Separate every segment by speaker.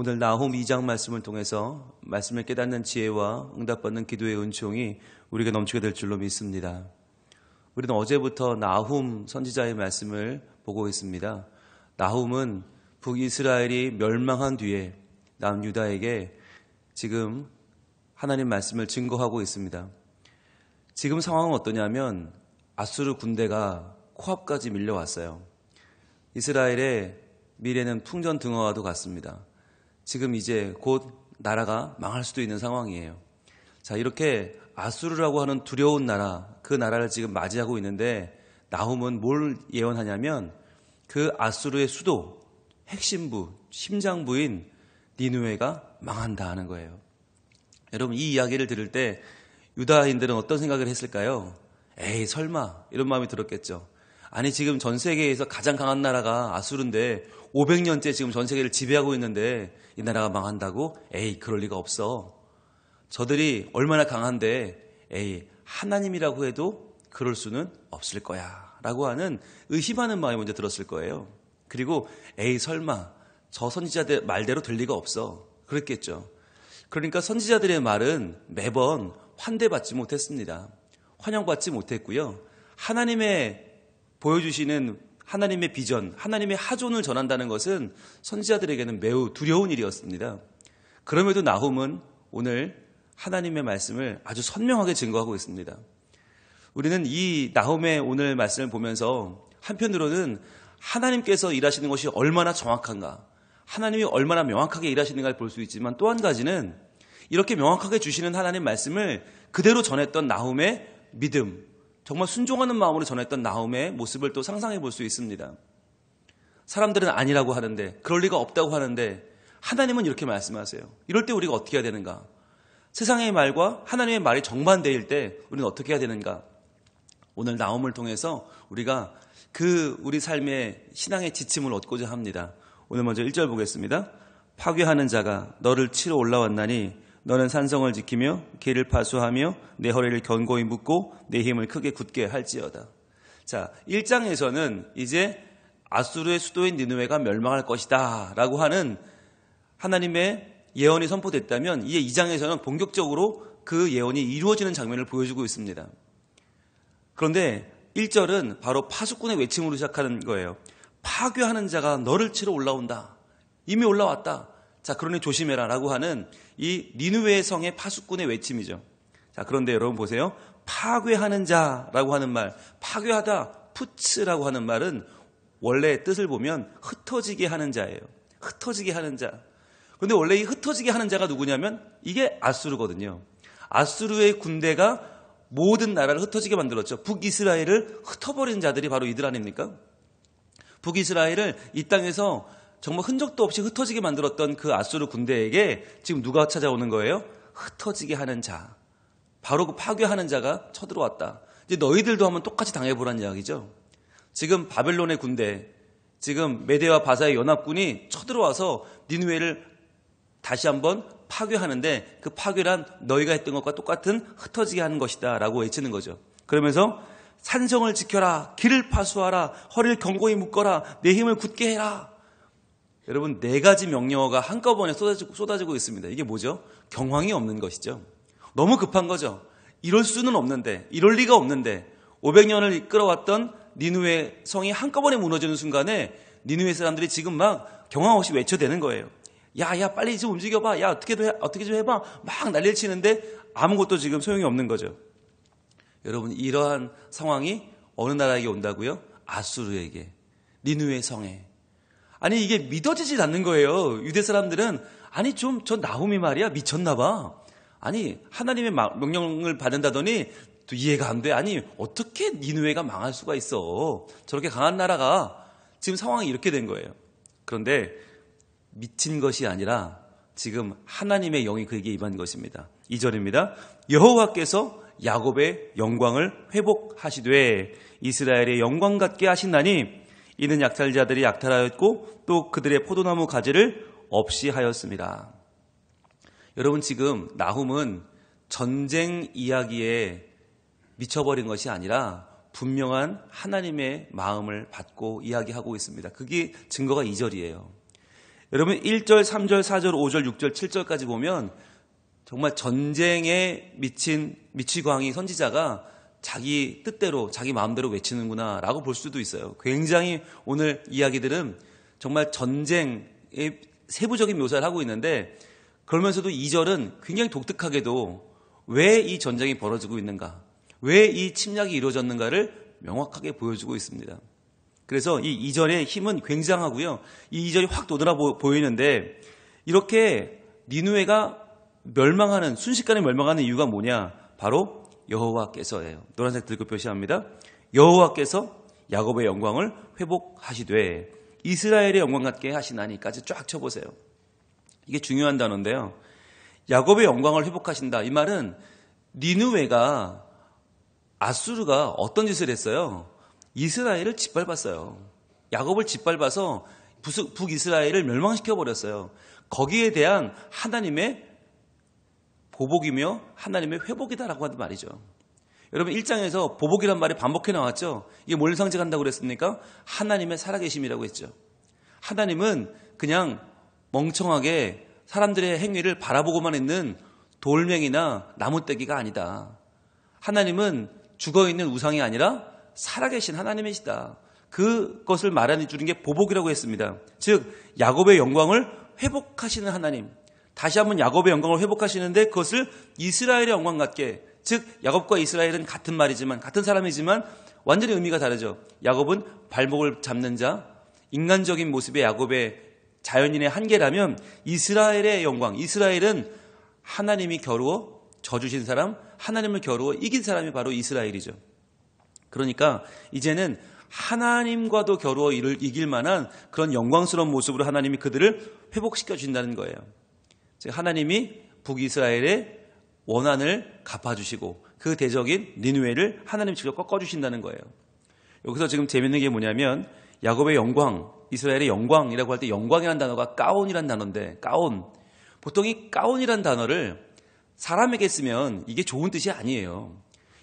Speaker 1: 오늘 나훔 2장 말씀을 통해서 말씀을 깨닫는 지혜와 응답받는 기도의 은총이 우리에게 넘치게 될 줄로 믿습니다. 우리는 어제부터 나훔 선지자의 말씀을 보고 있습니다. 나훔은 북이스라엘이 멸망한 뒤에 남유다에게 지금 하나님 말씀을 증거하고 있습니다. 지금 상황은 어떠냐면 아수르 군대가 코앞까지 밀려왔어요. 이스라엘의 미래는 풍전등화와도 같습니다. 지금 이제 곧 나라가 망할 수도 있는 상황이에요. 자, 이렇게 아수르라고 하는 두려운 나라, 그 나라를 지금 맞이하고 있는데 나훔은 뭘 예언하냐면 그 아수르의 수도, 핵심부, 심장부인 니느웨가 망한다 하는 거예요. 여러분, 이 이야기를 들을 때 유다인들은 어떤 생각을 했을까요? 에이, 설마, 이런 마음이 들었겠죠. 아니, 지금 전 세계에서 가장 강한 나라가 아수르인데 500년째 지금 전 세계를 지배하고 있는데 이 나라가 망한다고? 에이, 그럴 리가 없어. 저들이 얼마나 강한데 에이, 하나님이라고 해도 그럴 수는 없을 거야 라고 하는 의심하는 마음이 먼저 들었을 거예요. 그리고 에이, 설마 저 선지자들 말대로 될 리가 없어, 그랬겠죠. 그러니까 선지자들의 말은 매번 환대받지 못했습니다. 환영받지 못했고요. 하나님의 보여주시는 하나님의 비전, 하나님의 하존을 전한다는 것은 선지자들에게는 매우 두려운 일이었습니다. 그럼에도 나훔은 오늘 하나님의 말씀을 아주 선명하게 증거하고 있습니다. 우리는 이 나훔의 오늘 말씀을 보면서 한편으로는 하나님께서 일하시는 것이 얼마나 정확한가, 하나님이 얼마나 명확하게 일하시는가를 볼 수 있지만 또 한 가지는 이렇게 명확하게 주시는 하나님 말씀을 그대로 전했던 나훔의 믿음, 정말 순종하는 마음으로 전했던 나훔의 모습을 또 상상해 볼 수 있습니다. 사람들은 아니라고 하는데, 그럴 리가 없다고 하는데 하나님은 이렇게 말씀하세요. 이럴 때 우리가 어떻게 해야 되는가? 세상의 말과 하나님의 말이 정반대일 때 우리는 어떻게 해야 되는가? 오늘 나훔을 통해서 우리가 우리 삶의 신앙의 지침을 얻고자 합니다. 오늘 먼저 1절 보겠습니다. 파괴하는 자가 너를 치러 올라왔나니 너는 산성을 지키며 길을 파수하며 내 허리를 견고히 묶고 내 힘을 크게 굳게 할지어다. 자, 1장에서는 이제 아수르의 수도인 니느웨가 멸망할 것이다 라고 하는 하나님의 예언이 선포됐다면 이제 2장에서는 본격적으로 그 예언이 이루어지는 장면을 보여주고 있습니다. 그런데 1절은 바로 파수꾼의 외침으로 시작하는 거예요. 파괴하는 자가 너를 치러 올라온다. 이미 올라왔다. 자, 그러니 조심해라 라고 하는 이 니느웨 성의 파수꾼의 외침이죠. 자, 그런데 여러분 보세요. 파괴하는 자라고 하는 말, 파괴하다, 푸츠라고 하는 말은 원래 뜻을 보면 흩어지게 하는 자예요. 흩어지게 하는 자. 그런데 원래 이 흩어지게 하는 자가 누구냐면 이게 아수르거든요. 아수르의 군대가 모든 나라를 흩어지게 만들었죠. 북이스라엘을 흩어버린 자들이 바로 이들 아닙니까? 북이스라엘을 이 땅에서 정말 흔적도 없이 흩어지게 만들었던 그 아수르 군대에게 지금 누가 찾아오는 거예요? 흩어지게 하는 자. 바로 그 파괴하는 자가 쳐들어왔다. 이제 너희들도 한번 똑같이 당해보라는 이야기죠. 지금 바벨론의 군대, 지금 메대와 바사의 연합군이 쳐들어와서 니느웨를 다시 한번 파괴하는데 그 파괴란 너희가 했던 것과 똑같은 흩어지게 하는 것이다 라고 외치는 거죠. 그러면서 산성을 지켜라, 길을 파수하라, 허리를 견고히 묶어라, 내 힘을 굳게 해라. 여러분, 4가지 명령어가 한꺼번에 쏟아지고 있습니다. 이게 뭐죠? 경황이 없는 것이죠. 너무 급한 거죠. 이럴 수는 없는데, 이럴 리가 없는데 500년을 이끌어왔던 니느웨 성이 한꺼번에 무너지는 순간에 니느웨 사람들이 지금 막 경황 없이 외쳐대는 거예요. 야, 빨리 좀 움직여봐. 야, 어떻게 좀 해봐. 막 난리를 치는데 아무것도 지금 소용이 없는 거죠. 여러분, 이러한 상황이 어느 나라에게 온다고요? 아수르에게, 니느웨 성에. 아니, 이게 믿어지지 않는 거예요. 유대 사람들은 아니 좀 저 나훔이 말이야 미쳤나 봐. 아니, 하나님의 명령을 받는다더니 또 이해가 안 돼. 아니, 어떻게 니느웨가 망할 수가 있어. 저렇게 강한 나라가. 지금 상황이 이렇게 된 거예요. 그런데 미친 것이 아니라 지금 하나님의 영이 그에게 임한 것입니다. 2절입니다. 여호와께서 야곱의 영광을 회복하시되 이스라엘의 영광 같게 하신다니 이는 약탈자들이 약탈하였고 또 그들의 포도나무 가지를 없이 하였습니다. 여러분, 지금 나훔은 전쟁 이야기에 미쳐버린 것이 아니라 분명한 하나님의 마음을 받고 이야기하고 있습니다. 그게 증거가 2절이에요. 여러분 1절, 3절, 4절, 5절, 6절, 7절까지 보면 정말 전쟁에 미친 미치광이 선지자가 자기 뜻대로 자기 마음대로 외치는구나 라고 볼 수도 있어요. 굉장히 오늘 이야기들은 정말 전쟁의 세부적인 묘사를 하고 있는데, 그러면서도 2절은 굉장히 독특하게도 왜 이 전쟁이 벌어지고 있는가, 왜 이 침략이 이루어졌는가를 명확하게 보여주고 있습니다. 그래서 이 2절의 힘은 굉장하고요. 이 2절이 확 돋아 보이는데, 이렇게 니느웨가 멸망하는, 순식간에 멸망하는 이유가 뭐냐? 바로 여호와께서예요. 노란색 들고 표시합니다. 여호와께서 야곱의 영광을 회복하시되 이스라엘의 영광 같게 하시나니까지 쫙 쳐보세요. 이게 중요한 단어인데요. 야곱의 영광을 회복하신다. 이 말은 니느웨가, 아수르가 어떤 짓을 했어요? 이스라엘을 짓밟았어요. 야곱을 짓밟아서 북이스라엘을 멸망시켜버렸어요. 거기에 대한 하나님의 보복이며 하나님의 회복이다라고 하는 말이죠. 여러분 1장에서 보복이란 말이 반복해 나왔죠. 이게 뭘 상징한다고 그랬습니까? 하나님의 살아계심이라고 했죠. 하나님은 그냥 멍청하게 사람들의 행위를 바라보고만 있는 돌멩이나 나무떼기가 아니다. 하나님은 죽어있는 우상이 아니라 살아계신 하나님이시다. 그것을 말해 주는 게 보복이라고 했습니다. 즉 야곱의 영광을 회복하시는 하나님, 다시 한번 야곱의 영광을 회복하시는데 그것을 이스라엘의 영광 같게, 즉 야곱과 이스라엘은 같은 말이지만, 같은 사람이지만 완전히 의미가 다르죠. 야곱은 발목을 잡는 자, 인간적인 모습의 야곱의 자연인의 한계라면 이스라엘의 영광, 이스라엘은 하나님이 겨루어 져주신 사람, 하나님을 겨루어 이긴 사람이 바로 이스라엘이죠. 그러니까 이제는 하나님과도 겨루어 이길 만한 그런 영광스러운 모습으로 하나님이 그들을 회복시켜 주신다는 거예요. 즉 하나님이 북이스라엘의 원한을 갚아주시고 그 대적인 니느웨를 하나님 직접 꺾어주신다는 거예요. 여기서 지금 재밌는 게 뭐냐면 야곱의 영광, 이스라엘의 영광이라고 할 때 영광이라는 단어가 가온이라는 단어인데, 가온, 보통 이 가온이라는 단어를 사람에게 쓰면 이게 좋은 뜻이 아니에요.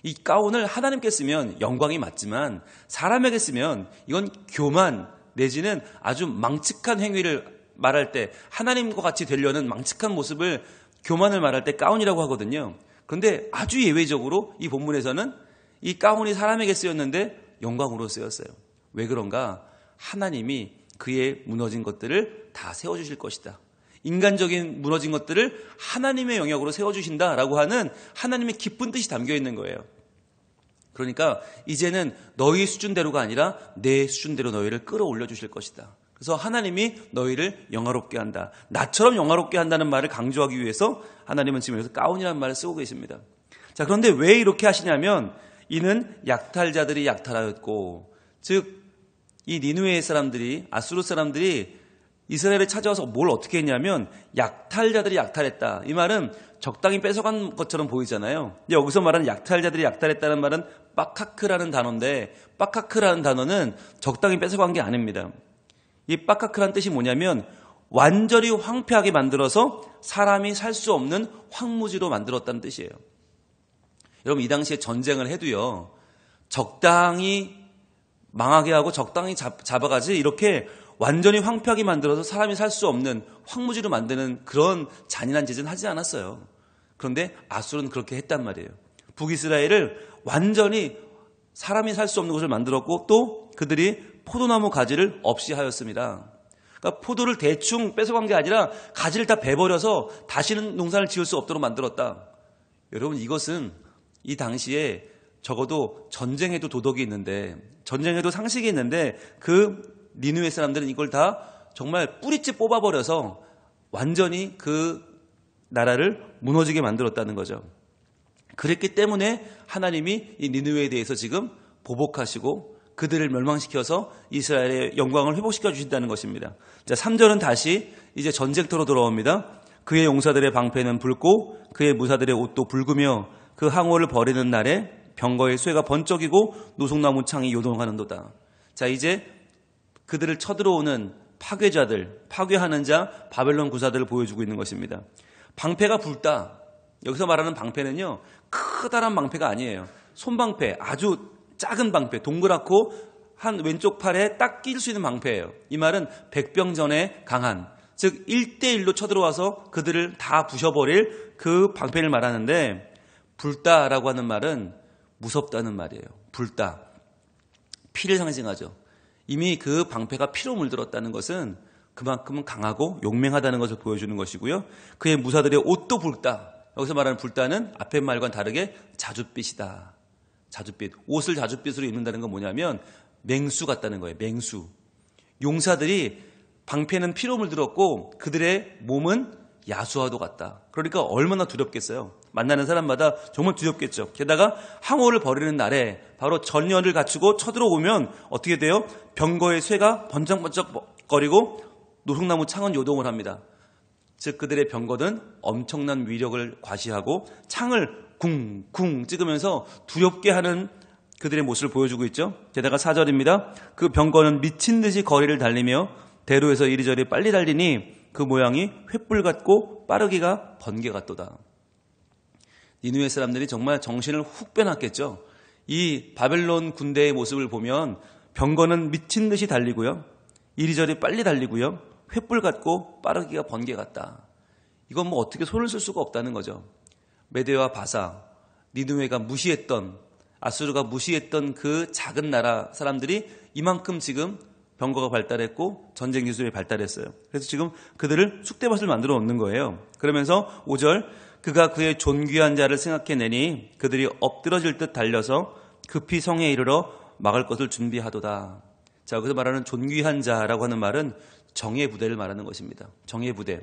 Speaker 1: 이 가온을 하나님께 쓰면 영광이 맞지만 사람에게 쓰면 이건 교만 내지는 아주 망측한 행위를 말할 때, 하나님과 같이 되려는 망측한 모습을, 교만을 말할 때 가온이라고 하거든요. 그런데 아주 예외적으로 이 본문에서는 이 가온이 사람에게 쓰였는데 영광으로 쓰였어요. 왜 그런가? 하나님이 그의 무너진 것들을 다 세워주실 것이다. 인간적인 무너진 것들을 하나님의 영역으로 세워주신다라고 하는 하나님의 깊은 뜻이 담겨 있는 거예요. 그러니까 이제는 너희 수준대로가 아니라 내 수준대로 너희를 끌어올려 주실 것이다. 그래서 하나님이 너희를 영화롭게 한다. 나처럼 영화롭게 한다는 말을 강조하기 위해서 하나님은 지금 여기서 가온이라는 말을 쓰고 계십니다. 자, 그런데 왜 이렇게 하시냐면 이는 약탈자들이 약탈하였고, 즉 이 니느웨의 사람들이, 아수르 사람들이 이스라엘에 찾아와서 뭘 어떻게 했냐면 약탈자들이 약탈했다. 이 말은 적당히 뺏어간 것처럼 보이잖아요. 근데 여기서 말하는 약탈자들이 약탈했다는 말은 빠카크라는 단어인데, 빠카크라는 단어는 적당히 뺏어간 게 아닙니다. 이 빠카크라는 뜻이 뭐냐면 완전히 황폐하게 만들어서 사람이 살 수 없는 황무지로 만들었다는 뜻이에요. 여러분 이 당시에 전쟁을 해도요, 적당히 망하게 하고 적당히 잡아가지 이렇게 완전히 황폐하게 만들어서 사람이 살 수 없는 황무지로 만드는 그런 잔인한 짓은 하지 않았어요. 그런데 아수르는 그렇게 했단 말이에요. 북이스라엘을 완전히 사람이 살 수 없는 곳을 만들었고, 또 그들이 포도나무 가지를 없이 하였습니다. 그러니까 포도를 대충 뺏어간 게 아니라 가지를 다 베버려서 다시는 농사를 지을 수 없도록 만들었다. 여러분 이것은 이 당시에 적어도 전쟁에도 도덕이 있는데, 전쟁에도 상식이 있는데 그 니느웨 사람들은 이걸 다 정말 뿌리째 뽑아버려서 완전히 그 나라를 무너지게 만들었다는 거죠. 그랬기 때문에 하나님이 이 니느웨에 대해서 지금 보복하시고 그들을 멸망시켜서 이스라엘의 영광을 회복시켜 주신다는 것입니다. 자, 3절은 다시 이제 전쟁터로 돌아옵니다. 그의 용사들의 방패는 붉고 그의 무사들의 옷도 붉으며 그 항오를 버리는 날에 병거의 쇠가 번쩍이고 노송나무 창이 요동하는도다. 자, 이제 그들을 쳐들어오는 파괴자들, 파괴하는 자, 바벨론 구사들을 보여주고 있는 것입니다. 방패가 붉다. 여기서 말하는 방패는요, 크다란 방패가 아니에요. 손방패, 아주 작은 방패, 동그랗고 한 왼쪽 팔에 딱 끼일 수 있는 방패예요. 이 말은 백병전에 강한, 즉 1대1로 쳐들어와서 그들을 다 부셔버릴 그 방패를 말하는데, 불다라고 하는 말은 무섭다는 말이에요. 불다. 피를 상징하죠. 이미 그 방패가 피로 물들었다는 것은 그만큼 강하고 용맹하다는 것을 보여주는 것이고요. 그의 무사들의 옷도 붉다. 여기서 말하는 붉다는 앞의 말과는 다르게 자줏빛이다. 자줏빛. 옷을 자줏빛으로 입는다는 건 뭐냐면 맹수 같다는 거예요. 맹수. 용사들이 방패는 피로 물들었고 그들의 몸은 야수와도 같다. 그러니까 얼마나 두렵겠어요. 만나는 사람마다 정말 두렵겠죠. 게다가 항호를 벌이는 날에 바로 전열을 갖추고 쳐들어오면 어떻게 돼요? 병거의 쇠가 번쩍번쩍거리고 노송나무 창은 요동을 합니다. 즉 그들의 병거는 엄청난 위력을 과시하고 창을 쿵쿵 찍으면서 두렵게 하는 그들의 모습을 보여주고 있죠. 게다가 4절입니다. 그 병거는 미친 듯이 거리를 달리며 대로에서 이리저리 빨리 달리니 그 모양이 횃불 같고 빠르기가 번개 같도다. 니느웨 사람들이 정말 정신을 훅 빼놨겠죠. 이 바벨론 군대의 모습을 보면 병거는 미친 듯이 달리고요. 이리저리 빨리 달리고요. 횃불 같고 빠르기가 번개 같다. 이건 뭐 어떻게 손을 쓸 수가 없다는 거죠. 메대와 바사, 니느웨가 무시했던, 아수르가 무시했던 그 작은 나라 사람들이 이만큼 지금 병거가 발달했고 전쟁 기술이 발달했어요. 그래서 지금 그들을 쑥대밭을 만들어 놓는 거예요. 그러면서 5절, 그가 그의 존귀한 자를 생각해내니 그들이 엎드러질 듯 달려서 급히 성에 이르러 막을 것을 준비하도다. 자, 여기서 말하는 존귀한 자라고 하는 말은 정예 부대를 말하는 것입니다. 정예 부대.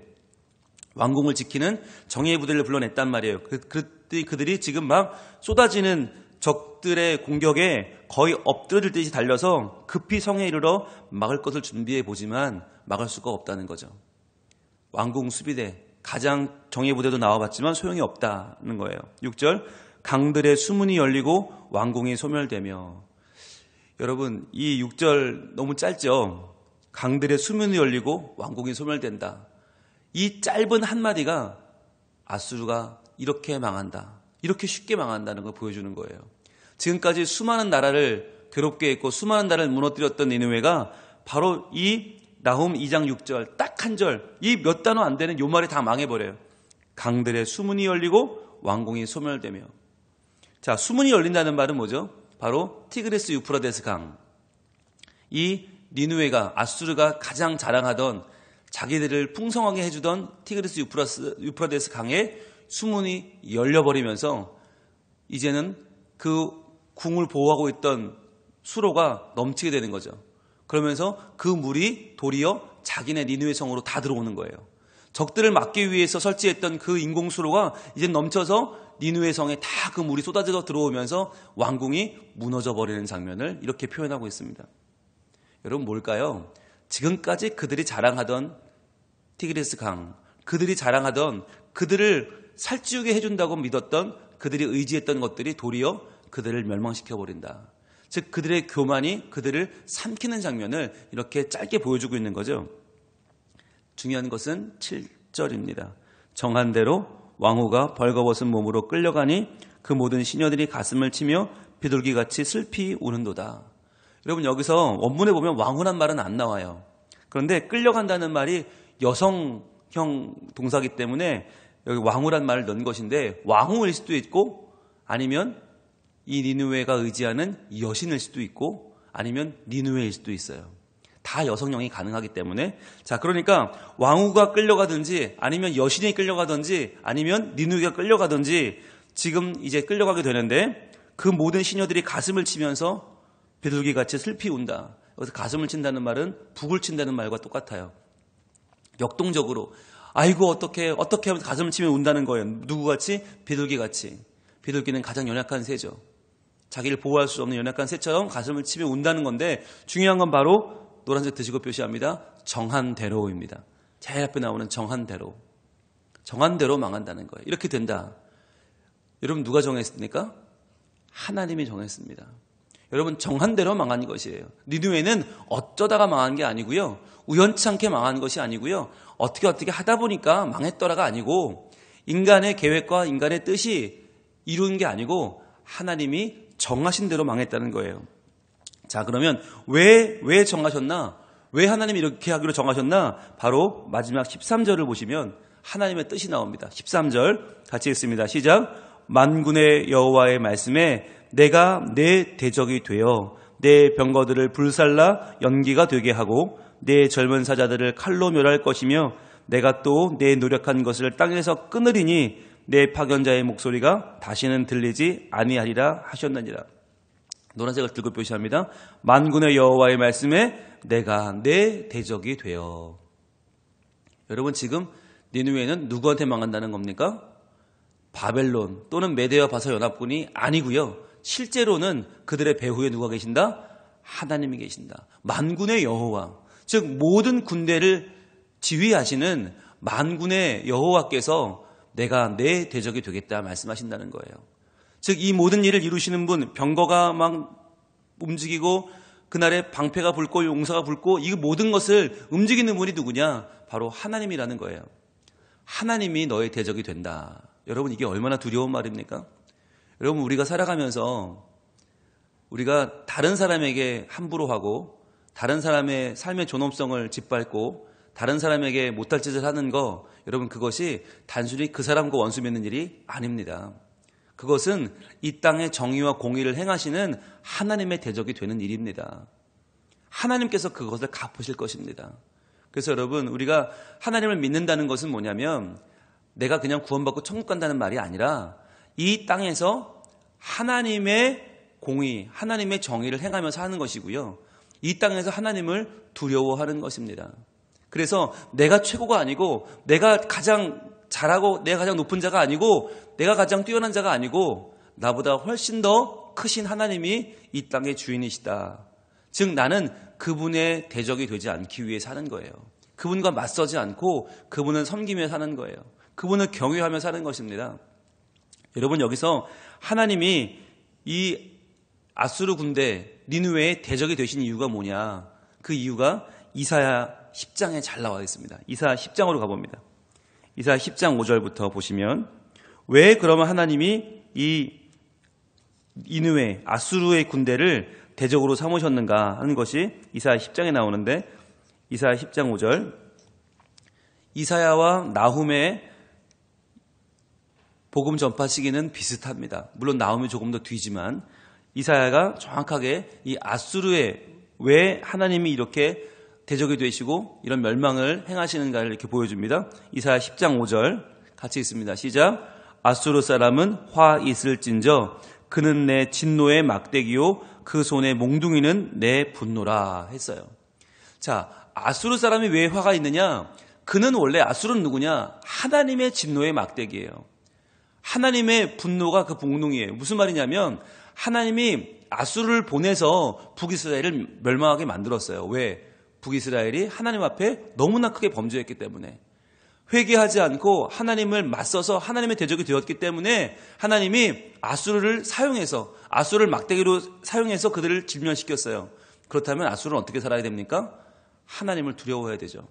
Speaker 1: 왕궁을 지키는 정예 부대를 불러냈단 말이에요. 그들이 지금 막 쏟아지는 적들의 공격에 거의 엎드러질 듯이 달려서 급히 성에 이르러 막을 것을 준비해 보지만 막을 수가 없다는 거죠. 왕궁 수비대, 가장 정예 부대도 나와봤지만 소용이 없다는 거예요. 6절, 강들의 수문이 열리고 왕궁이 소멸되며. 여러분, 이 6절 너무 짧죠? 강들의 수문이 열리고 왕궁이 소멸된다. 이 짧은 한마디가 아수르가 이렇게 망한다, 이렇게 쉽게 망한다는 걸 보여주는 거예요. 지금까지 수많은 나라를 괴롭게 했고 수많은 나라를 무너뜨렸던 니느웨가 바로 이 나훔 2장 6절 딱 한 절, 이 몇 단어 안 되는 요 말이 다 망해버려요. 강들의 수문이 열리고 왕궁이 소멸되며. 자, 수문이 열린다는 말은 뭐죠? 바로 티그리스 유프라데스 강. 이 니느웨가, 아수르가 가장 자랑하던, 자기들을 풍성하게 해주던 티그리스 유프라데스 강의 수문이 열려버리면서 이제는 그 궁을 보호하고 있던 수로가 넘치게 되는 거죠. 그러면서 그 물이 도리어 자기네 니느웨 성으로 다 들어오는 거예요. 적들을 막기 위해서 설치했던 그 인공수로가 이제 넘쳐서 니느웨 성에 다 그 물이 쏟아져 들어오면서 왕궁이 무너져 버리는 장면을 이렇게 표현하고 있습니다. 여러분, 뭘까요? 지금까지 그들이 자랑하던 티그리스 강, 그들이 자랑하던, 그들을 살찌우게 해준다고 믿었던, 그들이 의지했던 것들이 도리어 그들을 멸망시켜버린다. 즉 그들의 교만이 그들을 삼키는 장면을 이렇게 짧게 보여주고 있는 거죠. 중요한 것은 7절입니다. 정한 대로 왕후가 벌거벗은 몸으로 끌려가니 그 모든 시녀들이 가슴을 치며 비둘기같이 슬피 우는도다. 여러분, 여기서 원문에 보면 왕후란 말은 안 나와요. 그런데 끌려간다는 말이 여성형 동사기 때문에 여기 왕후란 말을 넣은 것인데, 왕후일 수도 있고 아니면 이 니느웨가 의지하는 여신일 수도 있고 아니면 니느웨일 수도 있어요. 다 여성형이 가능하기 때문에. 자, 그러니까 왕후가 끌려가든지 아니면 여신이 끌려가든지 아니면 니느웨가 끌려가든지 지금 이제 끌려가게 되는데, 그 모든 시녀들이 가슴을 치면서 비둘기같이 슬피 운다. 여기서 가슴을 친다는 말은 북을 친다는 말과 똑같아요. 역동적으로 아이고 어떻게 하면 가슴을 치면 운다는 거예요. 누구같이? 비둘기같이. 비둘기는 가장 연약한 새죠. 자기를 보호할 수 없는 연약한 새처럼 가슴을 치며 운다는 건데, 중요한 건 바로 노란색 드시고 표시합니다. 정한대로입니다. 제일 앞에 나오는 정한대로. 정한대로 망한다는 거예요. 이렇게 된다. 여러분, 누가 정했습니까? 하나님이 정했습니다. 여러분, 정한대로 망한 것이에요. 니느웨는 어쩌다가 망한 게 아니고요, 우연치 않게 망한 것이 아니고요, 어떻게 하다 보니까 망했더라가 아니고, 인간의 계획과 인간의 뜻이 이룬 게 아니고 하나님이 정하신 대로 망했다는 거예요. 자, 그러면 왜 정하셨나? 왜 하나님이 이렇게 하기로 정하셨나? 바로 마지막 13절을 보시면 하나님의 뜻이 나옵니다. 13절 같이 읽습니다. 시작. 만군의 여호와의 말씀에 내가 내 대적이 되어 내 병거들을 불살라 연기가 되게 하고 내 젊은 사자들을 칼로 멸할 것이며 내가 또 내 노력한 것을 땅에서 끊으리니 내 파견자의 목소리가 다시는 들리지 아니하리라 하셨느니라. 노란색을 들고 표시합니다. 만군의 여호와의 말씀에 내가 내 대적이 되어. 여러분 지금 니느웨는 누구한테 망한다는 겁니까? 바벨론 또는 메대와 바사 연합군이 아니고요. 실제로는 그들의 배후에 누가 계신다? 하나님이 계신다. 만군의 여호와, 즉 모든 군대를 지휘하시는 만군의 여호와께서 내가 내 대적이 되겠다 말씀하신다는 거예요. 즉 이 모든 일을 이루시는 분, 병거가 막 움직이고 그날에 방패가 불고 용사가 불고 이 모든 것을 움직이는 분이 누구냐? 바로 하나님이라는 거예요. 하나님이 너의 대적이 된다. 여러분 이게 얼마나 두려운 말입니까? 여러분 우리가 살아가면서 우리가 다른 사람에게 함부로 하고 다른 사람의 삶의 존엄성을 짓밟고 다른 사람에게 못할 짓을 하는 거, 여러분 그것이 단순히 그 사람과 원수 맺는 일이 아닙니다. 그것은 이 땅의 정의와 공의를 행하시는 하나님의 대적이 되는 일입니다. 하나님께서 그것을 갚으실 것입니다. 그래서 여러분 우리가 하나님을 믿는다는 것은 뭐냐면 내가 그냥 구원받고 천국 간다는 말이 아니라 이 땅에서 하나님의 공의, 하나님의 정의를 행하면서 하는 것이고요. 이 땅에서 하나님을 두려워하는 것입니다. 그래서 내가 최고가 아니고 내가 가장 잘하고 내가 가장 높은 자가 아니고 내가 가장 뛰어난 자가 아니고 나보다 훨씬 더 크신 하나님이 이 땅의 주인이시다. 즉 나는 그분의 대적이 되지 않기 위해 사는 거예요. 그분과 맞서지 않고 그분을 섬기며 사는 거예요. 그분을 경외하며 사는 것입니다. 여러분 여기서 하나님이 이 아수르 군대 니느웨의 대적이 되신 이유가 뭐냐? 그 이유가 이사야 10장에 잘 나와 있습니다. 이사야 10장으로 가봅니다. 이사야 10장 5절부터 보시면 왜 그러면 하나님이 이 니느웨 아수르의 군대를 대적으로 삼으셨는가 하는 것이 이사야 10장에 나오는데 이사야 10장 5절 이사야와 나훔의 복음 전파 시기는 비슷합니다. 물론 나훔이 조금 더 뒤지만 이사야가 정확하게 이 아수르에 왜 하나님이 이렇게 대적이 되시고 이런 멸망을 행하시는가를 이렇게 보여줍니다. 이사야 10장 5절 같이 있습니다. 시작. 아수르 사람은 화 있을진저 그는 내 진노의 막대기요 그 손의 몽둥이는 내 분노라 했어요. 자, 아수르 사람이 왜 화가 있느냐? 그는 원래 아수르는 누구냐? 하나님의 진노의 막대기예요. 하나님의 분노가 그 몽둥이에요. 무슨 말이냐면 하나님이 아수르를 보내서 북이스라엘을 멸망하게 만들었어요. 왜? 북이스라엘이 하나님 앞에 너무나 크게 범죄했기 때문에 회개하지 않고 하나님을 맞서서 하나님의 대적이 되었기 때문에 하나님이 아수르를 사용해서 아수르를 막대기로 사용해서 그들을 질면시켰어요. 그렇다면 아수르는 어떻게 살아야 됩니까? 하나님을 두려워해야 되죠.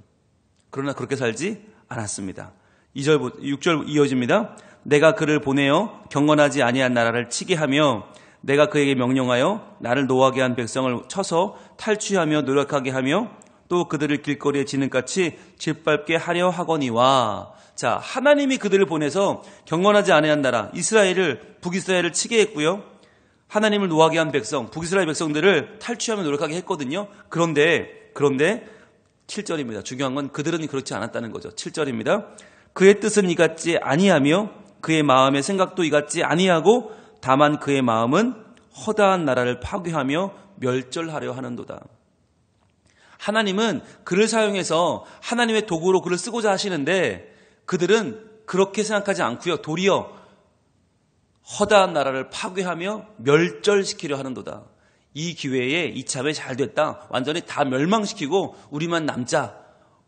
Speaker 1: 그러나 그렇게 살지 않았습니다. 6절 이어집니다. 내가 그를 보내어 경건하지 아니한 나라를 치게 하며 내가 그에게 명령하여 나를 노하게 한 백성을 쳐서 탈취하며 노력하게 하며 또 그들을 길거리에 지는같이 짓밟게 하려 하거니와. 자, 하나님이 그들을 보내서 경건하지 아니한 나라 이스라엘을 북이스라엘을 치게 했고요. 하나님을 노하게 한 백성 북이스라엘 백성들을 탈취하며 노력하게 했거든요. 그런데 7절입니다. 중요한 건 그들은 그렇지 않았다는 거죠. 7절입니다. 그의 뜻은 이같지 아니하며 그의 마음의 생각도 이같지 아니하고 다만 그의 마음은 허다한 나라를 파괴하며 멸절하려 하는도다. 하나님은 그를 사용해서 하나님의 도구로 그를 쓰고자 하시는데 그들은 그렇게 생각하지 않고요. 도리어 허다한 나라를 파괴하며 멸절시키려 하는도다. 이 기회에 이참에 잘 됐다. 완전히 다 멸망시키고 우리만 남자,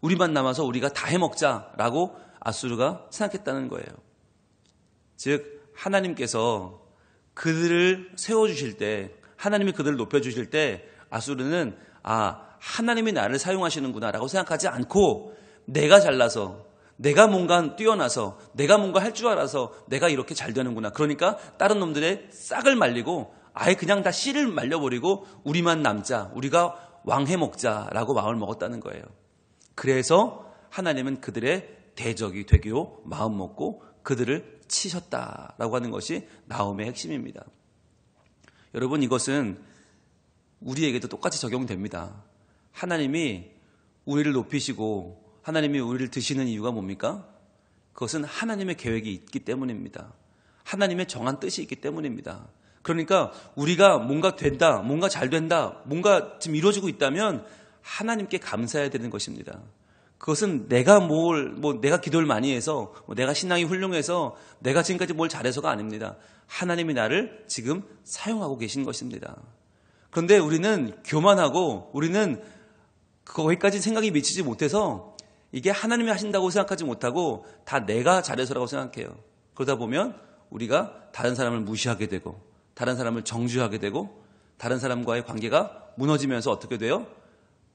Speaker 1: 우리만 남아서 우리가 다 해먹자라고 아수르가 생각했다는 거예요. 즉 하나님께서 그들을 세워주실 때, 하나님이 그들을 높여주실 때 아수르는 하나님이 나를 사용하시는구나 라고 생각하지 않고 내가 잘나서, 내가 뭔가 뛰어나서, 내가 뭔가 할 줄 알아서 내가 이렇게 잘 되는구나. 그러니까 다른 놈들의 싹을 말리고 아예 그냥 다 씨를 말려버리고 우리만 남자, 우리가 왕해 먹자라고 마음을 먹었다는 거예요. 그래서 하나님은 그들의 대적이 되기로 마음 먹고 그들을 치셨다라고 하는 것이 나홈의 핵심입니다. 여러분, 이것은 우리에게도 똑같이 적용됩니다. 하나님이 우리를 높이시고 하나님이 우리를 드시는 이유가 뭡니까? 그것은 하나님의 계획이 있기 때문입니다. 하나님의 정한 뜻이 있기 때문입니다. 그러니까 우리가 뭔가 된다, 뭔가 잘 된다, 뭔가 지금 이루어지고 있다면 하나님께 감사해야 되는 것입니다. 그것은 내가 내가 기도를 많이 해서, 내가 신앙이 훌륭해서, 내가 지금까지 뭘 잘해서가 아닙니다. 하나님이 나를 지금 사용하고 계신 것입니다. 그런데 우리는 교만하고 우리는 거기까지 생각이 미치지 못해서 이게 하나님이 하신다고 생각하지 못하고 다 내가 잘해서라고 생각해요. 그러다 보면 우리가 다른 사람을 무시하게 되고 다른 사람을 정죄하게 되고 다른 사람과의 관계가 무너지면서 어떻게 돼요?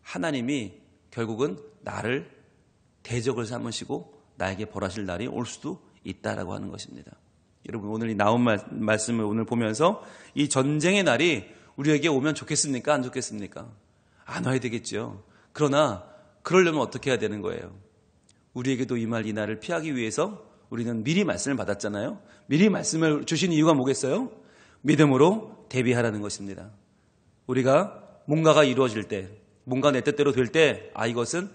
Speaker 1: 하나님이 결국은 나를 대적을 삼으시고 나에게 벌하실 날이 올 수도 있다라고 하는 것입니다. 여러분, 오늘 이 나온 말씀을 오늘 보면서 이 전쟁의 날이 우리에게 오면 좋겠습니까? 안 좋겠습니까? 안 와야 되겠죠. 그러나 그러려면 어떻게 해야 되는 거예요? 우리에게도 이 날을 피하기 위해서 우리는 미리 말씀을 받았잖아요. 미리 말씀을 주신 이유가 뭐겠어요? 믿음으로 대비하라는 것입니다. 우리가 뭔가가 이루어질 때, 뭔가 내 뜻대로 될 때, 이것은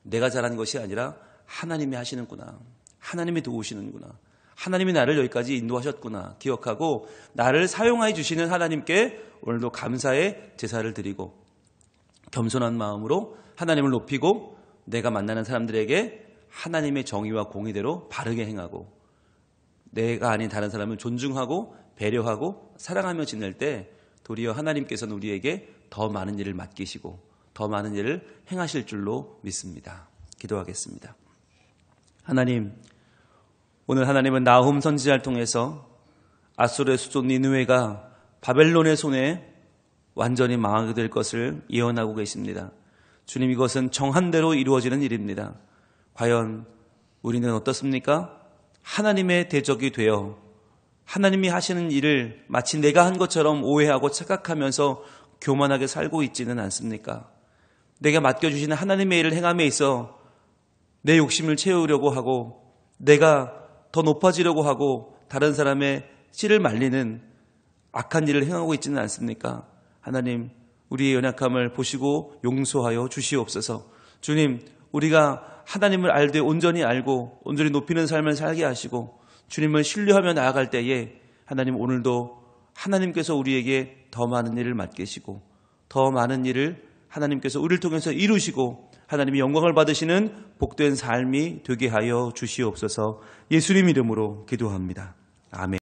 Speaker 1: 내가 잘한 것이 아니라 하나님이 하시는구나. 하나님이 도우시는구나. 하나님이 나를 여기까지 인도하셨구나 기억하고 나를 사용하여 주시는 하나님께 오늘도 감사의 제사를 드리고 겸손한 마음으로 하나님을 높이고 내가 만나는 사람들에게 하나님의 정의와 공의대로 바르게 행하고 내가 아닌 다른 사람을 존중하고 배려하고 사랑하며 지낼 때 도리어 하나님께서는 우리에게 더 많은 일을 맡기시고 더 많은 일을 행하실 줄로 믿습니다. 기도하겠습니다. 하나님, 오늘 하나님은 나홈 선지자를 통해서 아수르의 수도 니느웨가 바벨론의 손에 완전히 망하게 될 것을 예언하고 계십니다. 주님, 이것은 정한 대로 이루어지는 일입니다. 과연 우리는 어떻습니까? 하나님의 대적이 되어 하나님이 하시는 일을 마치 내가 한 것처럼 오해하고 착각하면서 교만하게 살고 있지는 않습니까? 내가 맡겨주시는 하나님의 일을 행함에 있어 내 욕심을 채우려고 하고 내가 더 높아지려고 하고 다른 사람의 씨를 말리는 악한 일을 행하고 있지는 않습니까? 하나님, 우리의 연약함을 보시고 용서하여 주시옵소서. 주님, 우리가 하나님을 알되 온전히 알고 온전히 높이는 삶을 살게 하시고 주님을 신뢰하며 나아갈 때에 하나님, 오늘도 하나님께서 우리에게 더 많은 일을 맡기시고 더 많은 일을 하나님께서 우리를 통해서 이루시고 하나님이 영광을 받으시는 복된 삶이 되게 하여 주시옵소서. 예수님 이름으로 기도합니다. 아멘.